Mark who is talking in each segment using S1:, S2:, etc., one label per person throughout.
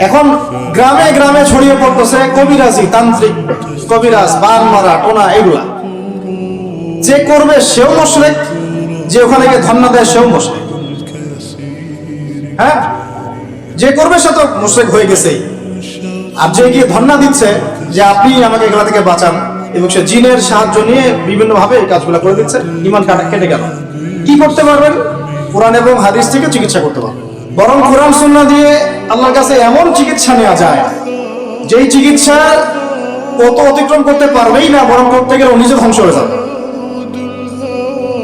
S1: এখন গ্রামে গ্রামে ছড়িয়ে পড়তেছে কবিরাজি, তান্ত্রিক, কবিরাজ, বান মারা, টোনা, এগুলা। যে করবে সেও মুশরিক, যে ওখানে গিয়ে ধন্না দেয় সেও মুশরিক। হ্যাঁ, যে করবে সে তো মুশরিক হয়ে গেছেই। আর যে গিয়ে ধন্না দিচ্ছে যে আপনি আমাকে এগুলা থেকে বাঁচান, এবং সে জিনের সাহায্য নিয়ে বিভিন্ন ভাবে এই কাজগুলো করে দিচ্ছে, ঈমান কেটে গেল। কি করতে পারবেন? কোরআন এবং হাদিস থেকে চিকিৎসা করতে পারবেন। বরং কোরআন সুন্নাহ দিয়ে আল্লাহর কাছে এমন চিকিৎসা নেওয়া যায়, যেই চিকিৎসা ও তো অতিক্রম করতে পারবেই না, বরং করতে গেলে ও নিজে ধ্বংস হয়ে যাবে।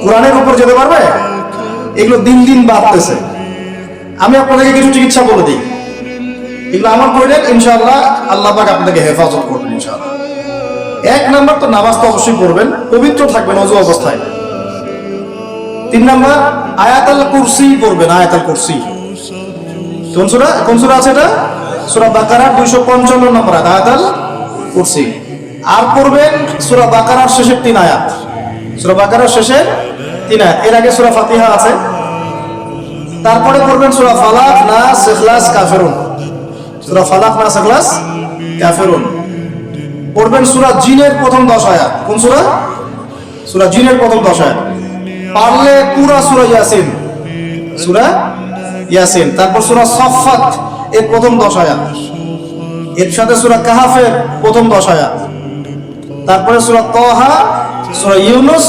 S1: কোরআনের উপর যেতে পারবে? এগুলো দিন দিন বাড়তেছে। আমি আপনাদেরকে কিছু চিকিৎসা বলে দিই, এগুলো আমার করলেন ইনশাআল্লাহ আল্লাহ পাক আপনাদেরকে হেফাজত করবেন ইনশাআল্লাহ। 1 নাম্বার তো নামাজ তো অবশ্যই পড়বেন, পবিত্র থাকবেন ওযু অবস্থায়। 3 নাম্বার আয়াতুল কুরসি পড়বেন। আয়াতুল কুরসি কোন সূরা আছে এটা? সূরা বাকারার 255 নম্বর আয়াতুল কুরসি। আর পড়বেন সূরা বাকারার শেষের 3 আয়াত। সূরা বাকারার শেষের 3 আয়াত। এর আগে সূরা ফাতিহা আছে। তারপরে পড়বেন সূরা ফালাক, নাস, ইখলাস, কাফিরুন। সূরা ফালাক, নাস, ইখলাস, কাফিরুন। পড়বেন সূরা জিনের প্রথম 10 আয়াত। কোন সূরা? সূরা জিনের প্রথম 10 আয়াত। পারলে পুরা সূরা ইয়াসিন, সূরা ইয়াসিন। তারপর সূরা সাফফাত এর প্রথম 10 আয়াত। এর সাথে সূরা কাহফের প্রথম 10 আয়াত। তারপরে সূরা তাহা, সূরা ইউনুস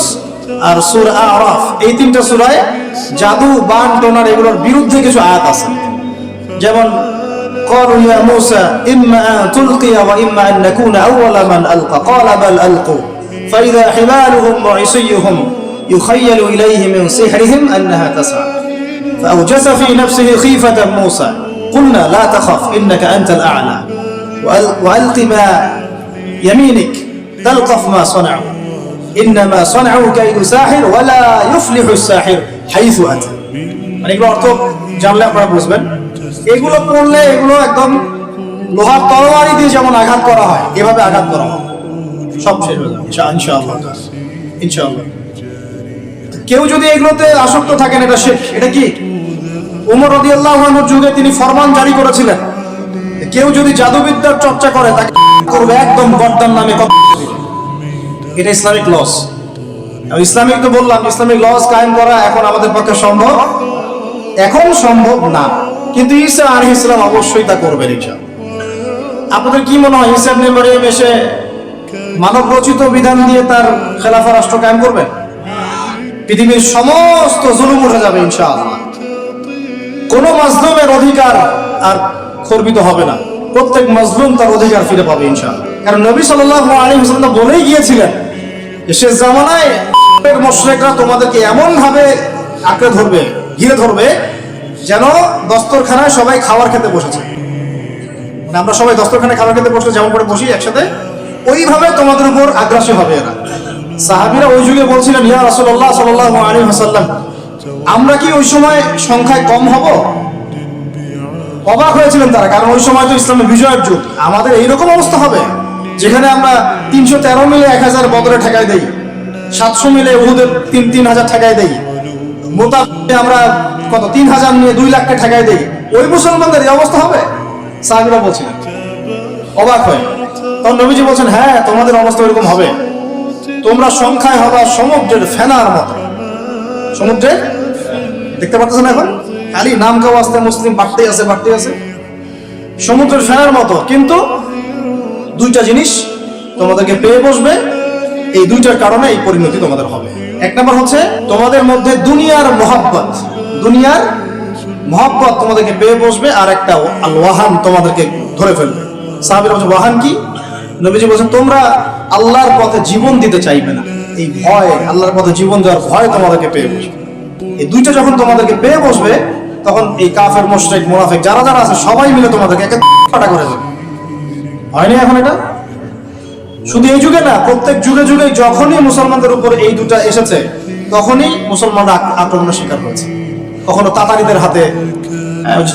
S1: আর সূরা আরাফ। এই 3টা সূরায় জাদু, বান, টোনার এগুলোর বিরুদ্ধে কিছু আয়াত আছে। যেমন قالوا يا موسى إما أن تلقي وإما أن نكون أول من ألقى قال بل ألقوا فإذا حبالهم وعصيهم يخيل إليه من سحرهم أنها تسعى فأوجس في نفسه خيفة موسى قلنا لا تخف إنك أنت الأعلى وألق ما يمينك تلقف ما صنعوا إنما صنعوا كيد ساحر ولا يفلح الساحر حيث أتى। মানে এগুলো অর্থ জানলে আপনারা বুঝবেন। এগুলো পড়লে এগুলো একদম লোহার তরবারি দিয়ে যেমন আঘাত করা হয়, এভাবে আঘাত করা হয়, সব শেষ হয়ে যাবে ইনশাআল্লাহ। ইনশাআল্লাহ কেউ যদি এগুলোতে আসক্ত থাকেন, এটা শিরক। এটা কি? ওমর রাদিয়াল্লাহু আনহুর যুগে তিনি ফরমান জারি করেছিলেন, কেউ যদি জাদুবিদ্যার চর্চা করে তাকে করবে একদম গর্দান নামে। এটা ইসলামিক লস। ইসলামিক তো বললাম, ইসলামিক লস কায়েম করা এখন আমাদের পক্ষে সম্ভব, এখন সম্ভব না, কিন্তু ঈসা আলাইহিস সালাম অবশ্যই তা করবেন ইনশাআল্লাহ। আপনাদের কি মনে হয় ঈসা ইবনে মারইয়াম এসে মানব রচিত বিধান দিয়ে তার খেলাফা রাষ্ট্র কায়েম করবেন? পৃথিবীর সমস্ত জুলুম উঠে যাবে ইনশাআল্লাহ। কোন মাজলুমের অধিকার আর খর্বিত হবে না, প্রত্যেক মাজলুম তার অধিকার ফিরে পাবে ইনশাআল্লাহ। কারণ নবী সাল্লাল্লাহু আলাইহি ওয়াসাল্লাম বলেই গিয়েছিলেন যে শেষ জামানায় মুশরিকরা তোমাদেরকে এমন ভাবে আঁকড়ে ধরবে, ঘিরে ধরবে, যেন দস্তরখানায় সবাই খাবার খেতে বসেছে। মানে আমরা সবাই দস্তরখানায় খাবার খেতে বসলে যেমন করে বসি একসাথে, ওইভাবে তোমাদের উপর আগ্রাসী হবে এরা। সাহাবীরা ওই যুগে বলছিলেন, ইয়া রাসূলুল্লাহ সাল্লাল্লাহু আলাইহি ওয়াসাল্লাম, আমরা কি ওই সময় সংখ্যায় কম হব? অবাক হয়েছিলেন তারা, কারণ ওই সময় তো ইসলামের বিজয়ের যুগ। আমাদের এইরকম অবস্থা হবে যেখানে আমরা 313 মিলে 1000 বদরে ঠেকাই দেই, 700 মিলে উহুদের 3000 ঠেকাই দেই, মোতাবে আমরা কত 3000 নিয়ে 2 লাখকে ঠেকাই দেই। ওই মুসলমানদের এই অবস্থা হবে? সাহাবীরা বলছিলেন, অবাক হয়। তখন নবীজি বলছেন, হ্যাঁ তোমাদের অবস্থা এরকম হবে। তোমরা সংখ্যায় হবা সমুদ্রের ফেনার মতো। সমুদ্রের, দেখতে পাচ্ছেন এখন খালি নাম কাও আসতে মুসলিম বাড়তেই আছে, বাড়তেই আছে, সমুদ্রের ফেনার মতো। কিন্তু 2টা জিনিস তোমাদেরকে পেয়ে বসবে, এই 2টার কারণে এই পরিণতি তোমাদের হবে। 1 নাম্বার হচ্ছে তোমাদের মধ্যে দুনিয়ার মহব্বত, দুনিয়ার মহব্বত তোমাদেরকে পেয়ে বসবে। আর একটা আল ওয়াহান তোমাদেরকে ধরে ফেলবে। সাহাবীরা বলছে, ওয়াহান কি? নবীজি বলছেন, তোমরা আল্লাহর পথে জীবন দিতে চাইবে না, এই ভয়, আল্লাহর পথে জীবন দেওয়ার ভয় তোমাদেরকে পেয়ে বসবে। এই 2টা যখন তোমাদেরকে পেয়ে বসবে, তখন এই কাফের, মুশরিক, মুনাফিক যারা যারা আছে সবাই মিলে তোমাদেরকে একে ফাটা করে দেবে। হয়নি এখন এটা? শুধু এই যুগে না, প্রত্যেক যুগে যুগে যখনই মুসলমানদের উপর এই 2টা এসেছে, তখনই মুসলমানরা আক্রমণের শিকার হয়েছে। কখনো তাতারিদের হাতে,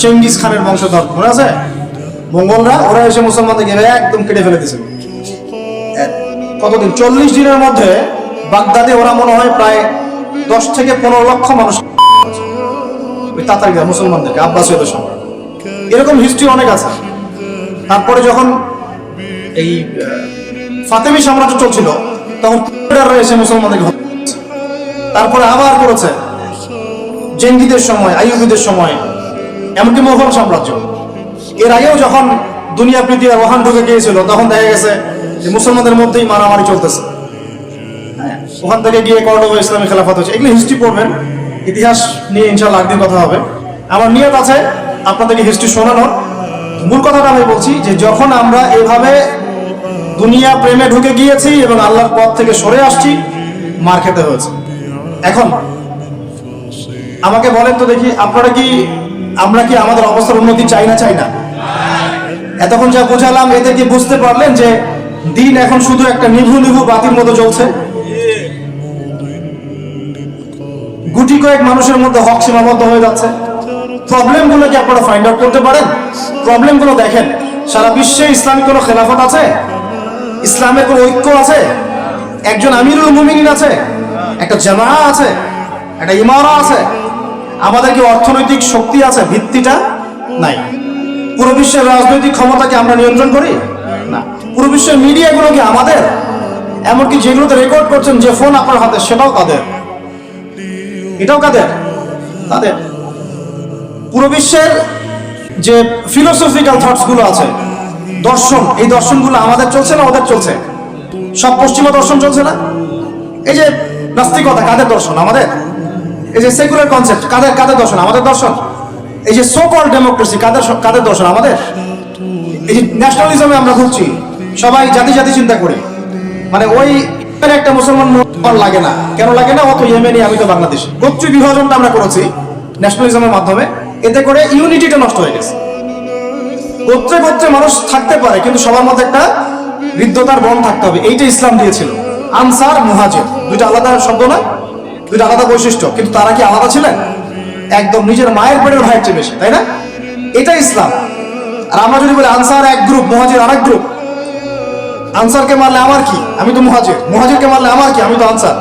S1: চেঙ্গিস খানের বংশধর মনে আছে, মঙ্গলরা, ওরা এসে মুসলমানদেরকে একদম কেটে ফেলে দিয়েছিল। কতদিন? 40 দিনের মধ্যে বাগদাদে ওরা মনে হয় প্রায় 10 থেকে 15 লক্ষ মানুষ তাতারিরা মুসলমানদেরকে, আব্বাসীয়দের সম্রাট। এরকম হিস্ট্রি অনেক আছে। তারপরে যখন এই ফাতেমি সাম্রাজ্য চলছিল তখন এসে মুসলমানদের হত্যা করেছে। তারপরে আবার করেছে জেঙ্গিদের সময়, আইয়ুবীদের সময়, এমনকি মোগল সাম্রাজ্য। এর আগেও যখন দুনিয়া পৃথিবী ওহান ঢুকে গিয়েছিল তখন দেখা গেছে যে মুসলমানদের মধ্যেই মারামারি চলতেছে। ওখান থেকে গিয়ে কর্ডোবা ইসলামী খেলাফত হয়েছে। এগুলো হিস্ট্রি পড়বেন, ইতিহাস নিয়ে ইনশাআল্লাহ একদিন কথা হবে। আমার নিয়ত আছে আপনাদেরকে হিস্ট্রি শোনানোর। মূল কথাটা আমি বলছি যে যখন আমরা এভাবে দুনিয়া প্রেমে ঢুকে গিয়েছি এবং আল্লাহর পথ থেকে সরে আসছি, মার খেতে হয়েছে। এখন আমাকে বলেন তো দেখি, আমরা কি আমাদের অবস্থার উন্নতি চাই না? এতক্ষণ যা বোঝালাম এতে কি বুঝতে পারলেন যে দিন এখন শুধু একটা নিভু নিভু বাতির মতো জ্বলছে? গুটি কয়েক মানুষের মধ্যে হক সীমাবদ্ধ হয়ে যাচ্ছে। প্রবলেমগুলো কি আপনারা ফাইন্ড আউট করতে পারেন? প্রবলেমগুলো দেখেন। সারা বিশ্বে ইসলামিক কোনো খেলাফত আছে? ইসলামের কোনো ঐক্য আছে? একজন আমিরুল মুমিনিন আছে? একটা জামাআত আছে? একটা ইমারা আছে? আমাদের কি অর্থনৈতিক শক্তি আছে? ভিত্তিটা নাই। পুরো বিশ্বের রাজনৈতিক ক্ষমতাকে আমরা নিয়ন্ত্রণ করি না। পুরো বিশ্বের মিডিয়াগুলো কি আমাদের? এমনকি যেগুলোতে রেকর্ড করছেন, যে ফোন আপনার হাতে, সেটাও কাদের? এটাও কাদের? তাদের। পুরো বিশ্বের যে ফিলোসফিক্যাল থটস গুলো আছে, দর্শন, এই দর্শনগুলো আমাদের চলছে না ওদের চলছে? সব পশ্চিমা দর্শন চলছে না? এই যে নাস্তিকতা, কাদের দর্শন? আমাদের। এই যে সেকুলার কনসেপ্ট, কাদের দর্শন? আমাদের দর্শন। এই যে সো কল্ড ডেমোক্রেসি, কাদের দর্শন? আমাদের। এই যে ন্যাশনালিজমে আমরা ঘুরছি, সবাই জাতি চিন্তা করি, মানে ওই একটা মুসলমান লাগে না। কেন লাগে না? অত ইয়েমেনি, আমি তো বাংলাদেশি। গোত্রীয় বিভাজনটা আমরা করেছি ন্যাশনালিজমের মাধ্যমে, এতে করে ইউনিটিটা নষ্ট হয়ে গেছে। গোত্রে মানুষ থাকতে পারে, কিন্তু সবার মধ্যে একটা হৃদ্যতার বন থাকতে হবে। এইটা ইসলাম দিয়েছিল। আনসার, মুহাজির, দুইটা আলাদা শব্দ না, দুইটা আলাদা বৈশিষ্ট্য, কিন্তু তারা কি আলাদা ছিলেন? একদম নিজের মায়ের পেটের ভাইয়ের চেয়ে বেশি, তাই না? এটা ইসলাম। আর আমরা যদি বলি আনসার এক গ্রুপ, মুহাজির আরেক গ্রুপ, আনসারকে মারলে আমার কি, আমি তো মুহাজির, মুহাজিরকে মারলে আমার কি, আমি তো আনসার।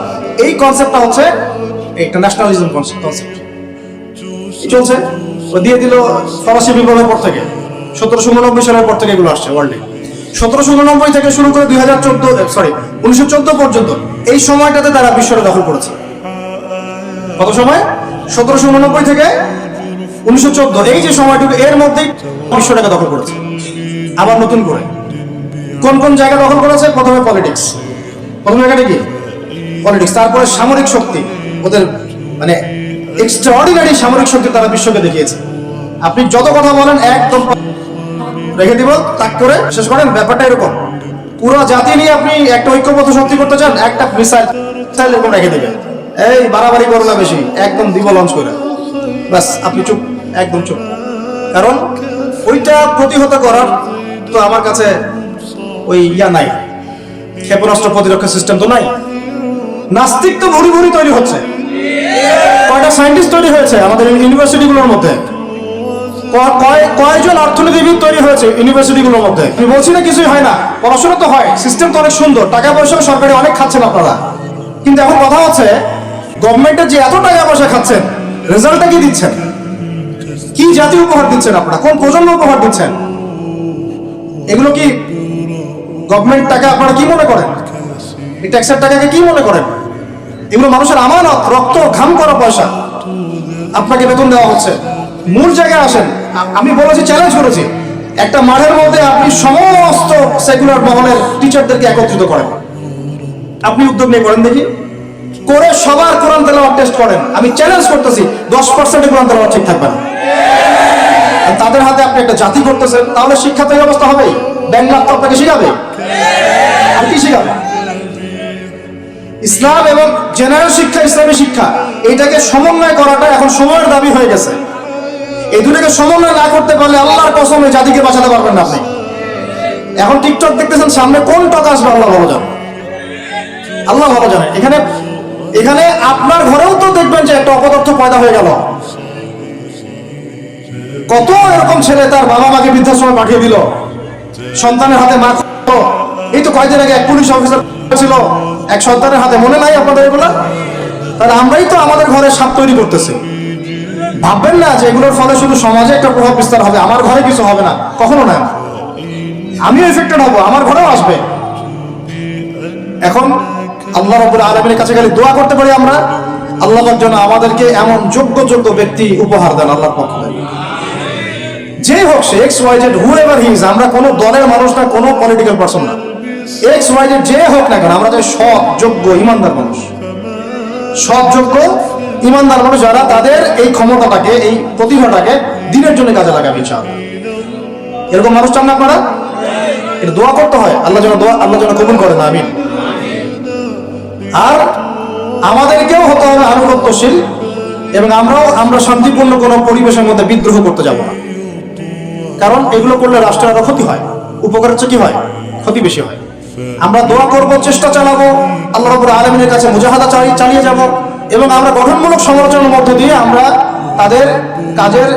S1: এই কনসেপ্টটা হচ্ছে একটা ন্যাশনালিজম কনসেপ্ট চলছে। ও দিয়ে দিল ফরাসি বিপ্লবের পর থেকে, 1789 সালের পর থেকে এগুলো আসছে ওয়ার্ল্ডে। 1789 থেকে শুরু করে 1914 পর্যন্ত এই সময়টাতে তারা বিশ্বটা দখল করেছে। কত সময়? 1789 থেকে 1914, এই যে সময়টুকু, এর মধ্যেই বিশ্বটাকে দখল করেছে। আবার নতুন করে কোন জায়গা দখল করেছে? প্রথমে পলিটিক্স, প্রথম জায়গাটা কি? পলিটিক্স। তারপরে সামরিক শক্তি, ওদের মানে এক্সট্রাঅর্ডিনারি সামরিক শক্তি তারা বিশ্বকে দেখিয়েছে। আপনি যত কথা বলেন একদম রেখে দিব, তাক করে শেষ করেন। ব্যাপারটা এরকম, পুরো জাতি নিয়ে আপনি একটা ঐক্যবদ্ধ শক্তি করতে চান, একটা মিসাইল এরকম রেখে দিবেন, এই বাড়াবাড়ি করো না বেশি, একদম দিব লঞ্চ করে, ব্যাস আপনি চুপ, একদম চুপ। কারণ ওইটা প্রতিহত করার তো আমার কাছে ওই নাই, ক্ষেপণাস্ত্র প্রতিরক্ষা সিস্টেম তো নাই। নাস্তিক তো ভুরি তৈরি হচ্ছে। কয়টা সায়েন্টিস্ট তৈরি হয়েছে আমাদের ইউনিভার্সিটিগুলোর মধ্যে? কয়জন অর্থনীতিবিদ তৈরি হয়েছে ইউনিভার্সিটিগুলোর মধ্যে? আমি বলছি না কিছুই হয় না, পড়াশোনা তো হয়, সিস্টেম তো অনেক সুন্দর, টাকা পয়সা সরকারি অনেক খাচ্ছেন আপনারা। কিন্তু এখন কথা হচ্ছে গভর্নমেন্টের যে এত টাকা পয়সা খাচ্ছেন, রেজাল্টটা কি দিচ্ছেন? কি জাতীয় উপহার দিচ্ছেন আপনারা? কোন প্রজন্ম উপহার দিচ্ছেন? এগুলো কি গভর্নমেন্ট টাকা? আপনারা কি মনে করেন? এই ট্যাক্সের টাকাকে কি মনে করেন? এগুলো মানুষের আমানত, রক্ত ঘাম করা পয়সা, আপনাকে বেতন দেওয়া হচ্ছে। মূল জায়গায় আসেন। আমি বলেছি, চ্যালেঞ্জ করেছি, একটা মাঠের মধ্যে আপনি সমস্ত সেকুলার মহলের টিচারদেরকে একত্রিত করেন। আপনি উদ্যোগ নিয়ে করেন দেখি, করে সবার কোরআন তেলাওয়াত টেস্ট করেন। আমি চ্যালেঞ্জ করতেছি 10% কোরআন তেলাওয়াত ঠিক থাকবে না। তাদের হাতে আপনি একটা জাতি করতেছেন, তাহলে শিক্ষা তো এই অবস্থা হবেই। ব্যাংক তো আপনাকে শিখাবে, আর কি শিখাবে? ইসলাম এবং জেনারেল শিক্ষা, ইসলামী শিক্ষা, এটাকে সমন্বয় করাটা এখন সময়ের দাবি হয়ে গেছে। এই দুটোকে সমন্বয় না করতে পারলে আল্লাহর কসম এই জাতিকে বাঁচাতে পারবেন না আপনি। এখন টিকটক দেখতেছেন, সামনে কোন টক আসবে আল্লাহ ভালো জানে, আল্লাহ ভালো জানে। এখানে আপনার ঘরেও তো দেখবেন যে একটা অপদার্থ পয়দা হয়ে গেল। কত এরকম ছেলে তার বাবা মাকে বৃদ্ধাশ্রমে পাঠিয়ে দিল, সন্তানের হাতে মা। এই তো কয়েকদিন আগে এক পুলিশ অফিসার ছিল এক সন্তানের হাতে, মনে নাই আপনাদের এগুলো? তাহলে আমরাই তো আমাদের ঘরে সাপ তৈরি করতেছি। ভাববেন না যে এগুলোর ফলে শুধু সমাজে একটা প্রভাব বিস্তার হবে, আমার ঘরে কিছু হবে না, কখনো না। আমিও এফেক্টেড হব, আমার ঘরেও আসবে। এখন আল্লাহ রাব্বুল আলামিনের কাছে গেলে দোয়া করতে পারি আমরা, আল্লাহ পাক যেন আমাদেরকে এমন যোগ্য যোগ্য ব্যক্তি উপহার দেন আল্লাহর পক্ষ থেকে। যে হোক সে X Y Z, whoever he is, আমরা কোনো দলের মানুষ না, কোনো পলিটিক্যাল পারসন না, এক্স ওয়াই জেড যে হোক না কেন, আমরা চাই সৎ যোগ্য ইমানদার মানুষ, সৎ যোগ্য ইমানদার মানুষ যারা তাদের এই ক্ষমতাটাকে, এই প্রতিভাটাকে দিনের জন্য কাজে লাগাবে ইনশাআল্লাহ। এরকম মানুষ চান না আপনারা? এটা দোয়া করতে হয়, আল্লাহ যেন কবুল করেন, আমিন। আর আমাদেরকেও হতে হবে আনুগত্যশীল, এবং আমরা শান্তিপূর্ণ কোনো পরিবেশের মধ্যে বিদ্রোহ করতে যাব না, কারণ এগুলো করলে রাষ্ট্রের আরো ক্ষতি হয়, উপকারের চেয়ে কি হয়, ক্ষতি বেশি হয়। আমরা দোয়া করব, চেষ্টা চালাবো, আল্লাহ রাব্বুল আলামিনের কাছে মুজাহাদা চালিয়ে যাব, এবং আমরা গঠনমূলক সমালোচনার মধ্য দিয়ে আমরা তাদের কাজের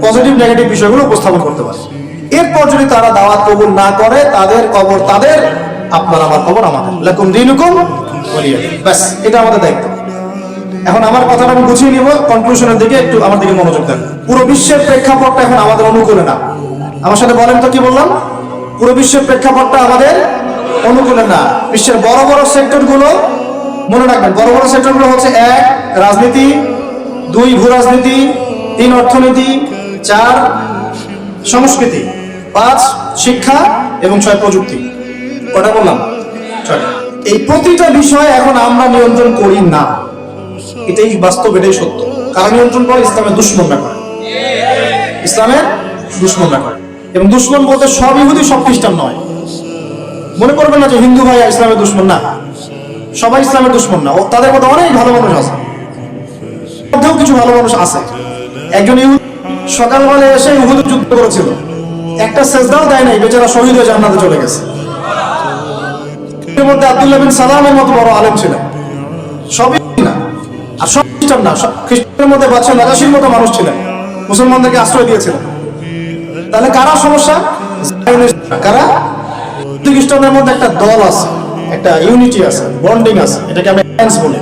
S1: পজিটিভ নেগেটিভ বিষয়গুলো উপস্থাপন করতে পারি। এরপর যদি তারা দাওয়াত কবুল না করে, তাদের কবর তাদের, আপনার আমার কবর আমাদের, লাকুম দীনুকুম ওয়ালিয়া দীন, ব্যাস, এটা আমাদের দায়িত্ব। এখন আমার কথাটা আমি গুছিয়ে নিব, কনক্লুশনের দিকে একটু আমার দিকে মনোযোগ দেন। পুরো বিশ্বের প্রেক্ষাপটটা এখন আমাদের অনুকূলে না, আমার সাথে বলেন তো কি বললাম? পুরো বিশ্বের প্রেক্ষাপটটা আমাদের অনুকূলে না। বিশ্বের বড় বড় সেক্টরগুলো মনে রাখবেন, বড় বড় সেক্টরগুলো হচ্ছে: 1 রাজনীতি, 2 ভূ রাজনীতি, 3 অর্থনীতি, 4 সংস্কৃতি, 5 শিক্ষা, এবং 6 প্রযুক্তি। কটা বললাম? 6। এই প্রতিটা বিষয় এখন আমরা নিয়ন্ত্রণ করি না, এটাই বাস্তব, এটাই সত্য। কারা নিয়ন্ত্রণ করে? ইসলামের দুশমনরা করে, ইসলামের দুশমনরা করে। এবং দুশমন বলতে সব ইহুদি, সব খ্রিস্টান নয়। মনে করবেন না যে হিন্দু ভাই ইসলামের দুশমন, না, সবাই ইসলামের দুশমন না, তাদের মধ্যে অনেক ভালো মানুষ আছে, মধ্যেও কিছু ভালো মানুষ আছে। একজন ইহুদি সকালবেলা এসে উহুদের যুদ্ধ করেছিল, একটা সেজদাও দেয় নাই, বেচারা শহীদ হয়ে জান্নাতে চলে গেছে। এর মধ্যে আব্দুল্লাহ বিন সালামের মতো বড় আলেম ছিলেন, সবই না, আর সব খ্রিস্টান না। খ্রিস্টানের মধ্যে বাদশা নাজাশীর মতো মানুষ ছিলেন, মুসলমানদেরকে আশ্রয় দিয়েছিলেন। তাহলে কারা সমস্যা? কারা? খ্রিস্টানদের মধ্যে একটা দল আছে, একটা ইউনিটি আছে, বন্ডিং আছে, এটাকে আমরা অ্যালায়েন্স বলি।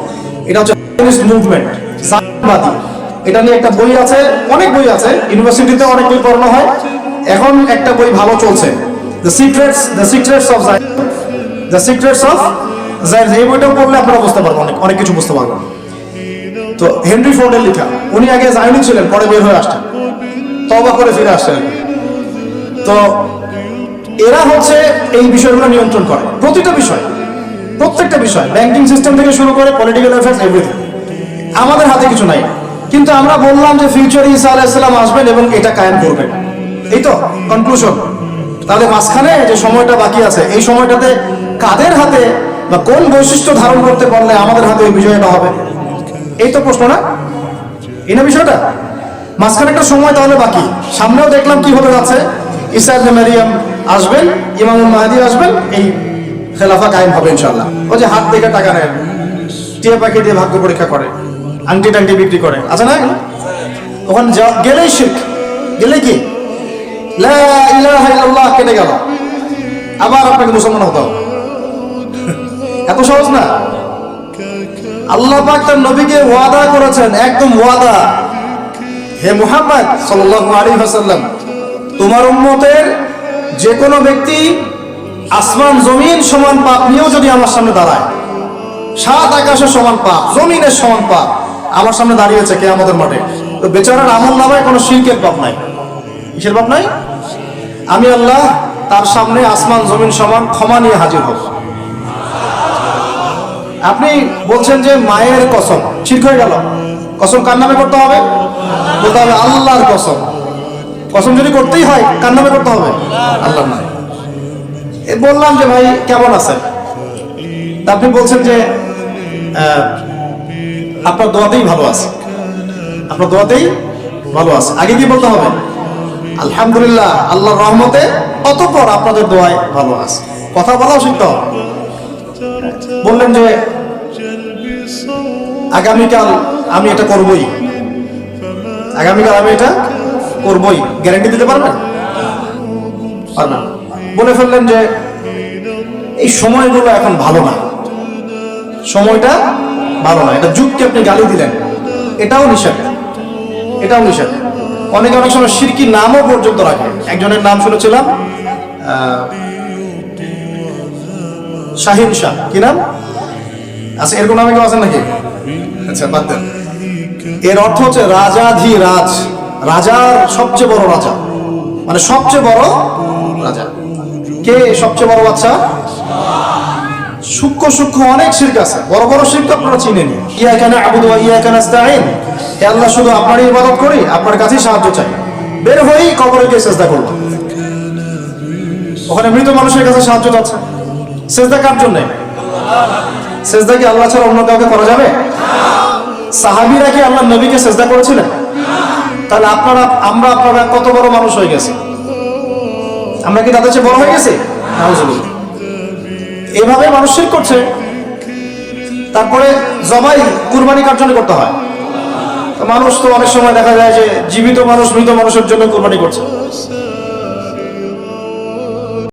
S1: এটা হচ্ছে জায়নিস্ট মুভমেন্ট, জায়নবাদী। এটা নিয়ে একটা বই আছে, অনেক বই আছে, ইউনিভার্সিটিতে অনেক বই পড়ানো হয়। এখন একটা বই ভালো চলছে, দ্য সিক্রেটস অফ জায়নিজম। এই বইটাও পড়লে আপনারা বুঝতে পারবেন, অনেক কিছু বুঝতে পারবেন। তো হেনরি ফোর্ডের লেখা, উনি আগে জায়নিস্ট ছিলেন, পরে বের হয়ে আসছেন, তওবা করে ফিরে আসছেন। তো এরা হচ্ছে এই বিষয়গুলো নিয়ন্ত্রণ করে, প্রতিটা বিষয়, প্রত্যেকটা বিষয়, ব্যাংকিং সিস্টেম থেকে শুরু করে পলিটিক্যাল অ্যাফেয়ার্স, এভরিথিং। আমাদের হাতে কিছু নাই, কিন্তু আমরা বললাম যে ফিউচারে ঈসা আলাইহিস সালাম আসবেন এবং এটা কায়েম করবেন, এই তো কনক্লুশন। তাহলে মাঝখানে যে সময়টা বাকি আছে, এই সময়টাতে কাদের হাতে বা কোন বৈশিষ্ট্য ধারণ করতে পারলে আমাদের হাতে ওই বিজয়টা হবে, এই তো প্রশ্ন, না? এই না বিষয়টা? মাঝখানে একটা সময় তাহলে বাকি, সামনেও দেখলাম কি হতে যাচ্ছে, ঈসা ইবনে মারইয়াম আসবেন, ইমামুল মাহদী আসবেন, এই খেলাফা কায়েম হবে ইনশাআল্লাহ। ওই যে হাত দেখে টাকা নেয়, টিয়া পাখি দিয়ে ভাগ্য পরীক্ষা করে, আংটি টাংটি বিক্রি করে, আছে না? ওখানে গেলেই শিরক, গেলে কি লা ইলাহা ইল্লাল্লাহ কেটে গেল, আবার আপনাকে মুসলমান হতে হবে। এত সহজ না। আল্লাহ পাক তার নবীকে ওয়াদা করেছেন, একদম ওয়াদা, হে মুহাম্মদ সাল্লাল্লাহু আলাইহি ওয়াসাল্লাম, তোমার উম্মতের যে কোনো ব্যক্তি আসমান জমিন সমান পাপ নিয়েও যদি আমার সামনে দাঁড়ায়, 7 আকাশের সমান পাপ, জমিনের সমান পাপ আমার সামনে দাঁড়িয়েছে কিয়ামতের মাঠে, তো বেচারার আমল নামায় কোনো শিরকের পাপ নাই। কিসের পাপ নাই? আমি আল্লাহ তার সামনে আসমান জমিন সমান ক্ষমা নিয়ে হাজির হব। আপনি বলছেন যে মায়ের কসম, শিরক হয়ে গেল। কসম কার নামে করতে হবে? বলতে হবে আল্লাহর কসম। কসম যদি করতেই হয় কার নামে করতে হবে? আল্লাহর নামে। বললাম যে ভাই কেমন আছেন, আপনি বলছেন যে আপনার দোয়াতেই ভালো আছে, আপনার দোয়াতেই ভালো আছে। আগে কি বলতে হবে? আলহামদুলিল্লাহ, আল্লাহর রহমতে, অতঃপর আপনাদের দোয়ায় ভালো আছে। কথা বলাও শিখতে হবে। বললেন যে আগামীকাল আমি এটা করবই, আগামীকাল আমি এটা করবই, গ্যারান্টি দিতে পারবেন? পারবেন। বলে ফেললেন যে এই সময়গুলো এখন ভালো না, সময়টা ভালো না, এটা যুগকে আপনি গালি দিলেন, এটাও নিষেধ, এটাও নিষেধ। অনেক সময় শিরকি নামও পর্যন্ত রাখে। একজনের নাম শুনেছিলাম শাহিন শাহ, কি নাম? আচ্ছা, এরকম নামে কেউ আছেন নাকি? আচ্ছা, বাদ দেন। এর অর্থ হচ্ছে রাজাধিরাজ, রাজার সবচেয়ে বড় রাজা, মানে সবচেয়ে বড় রাজা। কে সবচেয়ে বড় বাচ্চা? সূক্ষ্ম সূক্ষ্ম অনেক শিরক আছে, বড় বড় শিরক আপনারা চিনেনি। ইয়াকা না'বুদু ওয়া ইয়াকা নাস্তাঈন, হে আল্লাহ শুধু আপনারই ইবাদত করি, আপনার কাছেই সাহায্য চাই। বের হয়েই কবরে গিয়ে সিজদা করব, ওখানে মৃত মানুষের কাছে সাহায্য চাচ্ছে। সিজদা কার জন্য? সিজদা কি আল্লাহ ছাড়া অন্য কাউকে করা যাবে? সাহাবীরা কি আল্লাহর নবীকে সিজদা করেছিলেন? তাহলে আপনারা কত বড় মানুষ হয়ে গেছে? আমরা কি তাদের চেয়ে বড় হয়ে গেছি? নাউজুবিল্লাহ। এভাবে মানুষ শিরক করছে। তারপরে জবাই, কুরবানি কার জন্য করতে হয়? মানুষ তো অনেক সময় দেখা যায় যে জীবিত মানুষ মৃত মানুষের জন্য কুরবানি করছে।